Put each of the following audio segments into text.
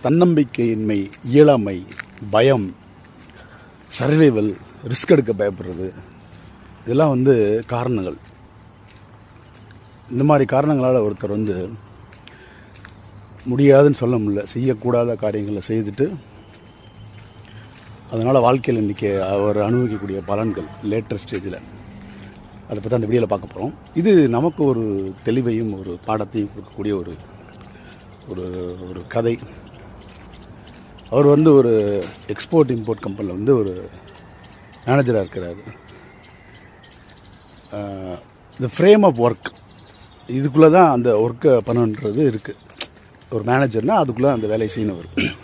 தன்னம்பிக்கையின்மை, இயலாமை, பயம், survival, risk எடுக்க பயப்படுறது, இதெல்லாம் காரணங்கள். இந்த மாதிரி காரணங்களால் ஒருத்தர் முடியாதுன்னு சொல்ல முடியல, செய்யக்கூடாத காரியங்களை செய்துட்டு அதனால் வாழ்க்கையில் இன்றைக்கி அவர் அனுபவிக்கக்கூடிய பலன்கள் லேட்டர் ஸ்டேஜில் அதை பற்றி அந்த வீடியோவில் பார்க்க போகிறோம். இது நமக்கு ஒரு தெளிவையும் ஒரு பாடத்தையும் கொடுக்கக்கூடிய ஒரு ஒரு ஒரு கதை. அவர் ஒரு எக்ஸ்போர்ட் இம்போர்ட் கம்பெனியில் ஒரு மேனேஜராக இருக்கிறார். இந்த ஃப்ரேம் ஆஃப் ஒர்க் இதுக்குள்ளே தான் அந்த ஒர்க்கை பண்ணணுன்றது இருக்குது. ஒரு மேனேஜர்னால் அதுக்குள்ளே அந்த வேலையை செய்யணும்.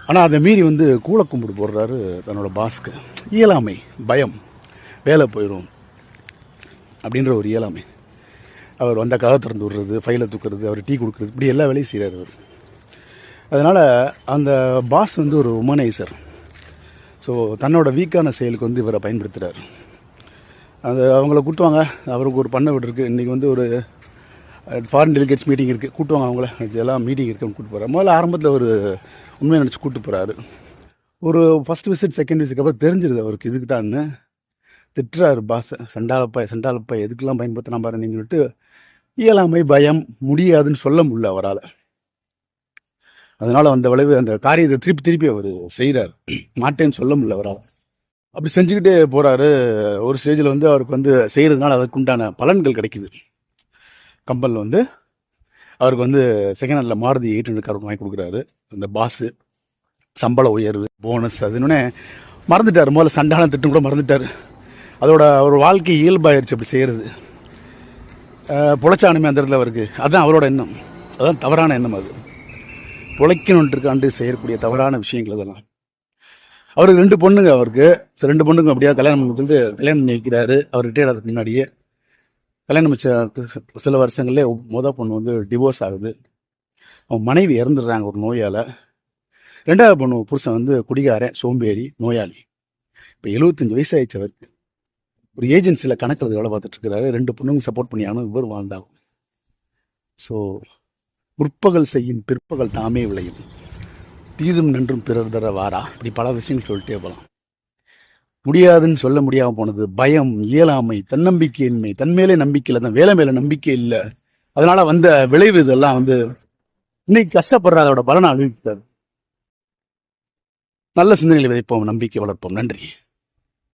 ஆனால் அதை மீறி கூளை கும்பிடு போடுறாரு தன்னோட பாஸ்க்கு. இயலாமை, பயம், வேலை போயிடும் அப்படின்ற ஒரு இயலாமை. அவர் கதை திறந்து விடுறது, ஃபைலை தூக்குறது, அவர் டீ கொடுக்குறது, இப்படி எல்லா வேலையும் செய்கிறார் அவர். அதனால் அந்த பாஸ் ஒரு உமனைசர். ஸோ தன்னோட வீக்கான செயலுக்கு இவரை பயன்படுத்துகிறார். அவங்கள கூட்டுவாங்க, அவருக்கு ஒரு பண்ண விட்டு இருக்குது. இன்றைக்கி ஒரு ஃபாரின் டெலிகேட்ஸ் மீட்டிங் இருக்குது, கூட்டுவாங்க அவங்கள, இதெல்லாம் மீட்டிங் இருக்குன்னு கூப்பிட்டு போகிறார். முதல்ல ஆரம்பத்தில் ஒரு உண்மையை நினச்சி கூப்பிட்டு போகிறாரு. ஒரு ஃபஸ்ட் விசிட், செகண்ட் விசிட் அப்புறம் தெரிஞ்சிருது அவருக்கு இதுக்கு தான் திட்டுறாரு பாஸை. சண்டாலப்பா எதுக்கெல்லாம் பயன்படுத்தினா பாரு நீங்கள் சொல்லிட்டு, இயலாமை, பயம், முடியாதுன்னு சொல்ல முடியல அவரால். அதனால் விளைவு அந்த காரியத்தை திருப்பி அவர் செய்கிறார். மாட்டேன்னு சொல்ல முடியல அவரால். அப்படி செஞ்சுக்கிட்டே போகிறாரு. ஒரு ஸ்டேஜில் அவருக்கு செய்கிறதுனால அதுக்குண்டான பலன்கள் கிடைக்குது. கம்பெனியில் அவருக்கு செகண்ட் ஹேண்டில் மாருதி 800 கார் வாங்கி கொடுக்குறாரு அந்த பாஸு. சம்பள உயர்வு, போனஸ், அதுன்னு மறந்துட்டார். முதல்ல சண்டாலம் திட்டம் கூட மறந்துட்டார். அதோட ஒரு வாழ்க்கை இயல்பாயிருச்சு அப்படி செய்கிறது. பொழைச்சானுமே அந்த இடத்துல அவருக்கு. அதுதான் அவரோட எண்ணம். அதுதான் தவறான எண்ணம். அது பொழைக்கணுன்ட்டு செய்யக்கூடிய தவறான விஷயங்கள் அதெல்லாம். அவருக்கு 2 பொண்ணுங்க. அவருக்கு 2 பொண்ணுங்க அப்படியே கல்யாணம் பண்ணி வைக்கிறாரு. அவர் ரிட்டையர் ஆகிறதுக்கு முன்னாடியே கல்யாணம் வச்ச சில வருஷங்களே மொதல் பொண்ணு டிவோர்ஸ் ஆகுது. அவன் மனைவி இறந்துடுறாங்க ஒரு நோயால். 2வது பொண்ணு புருஷன் குடிகாரன், சோம்பேறி, நோயாளி. இப்போ 75 வயசு ஆயிடுச்சு அவருக்கு. ஒரு ஏஜென்சியில் கணக்கில் வேலை பார்த்துட்டு இருக்கிறாரு. 2 பொண்ணுங்க சப்போர்ட் பண்ணியாலும் இவர் வாழ்ந்தாகும். ஸோ முற்பகல் செய்யும் பிற்பகல் தாமே விளையும், தீதும் நன்றும் பிறர் தர வாரா, இப்படி பல விஷயங்கள் சொல்லிட்டே போகலாம். முடியாதுன்னு சொல்ல முடியாமல் போனது பயம், இயலாமை, தன்னம்பிக்கையின்மை, தன்மேலே நம்பிக்கை இல்லை, தான் வேலை மேலே நம்பிக்கை இல்லை. அதனால விளைவு இதெல்லாம் இன்னைக்கு கஷ்டப்படுற அதோட பலனை அனுபவித்தார். நல்ல சிந்தனைகளை விதைப்போம், நம்பிக்கை வளர்ப்போம். நன்றி.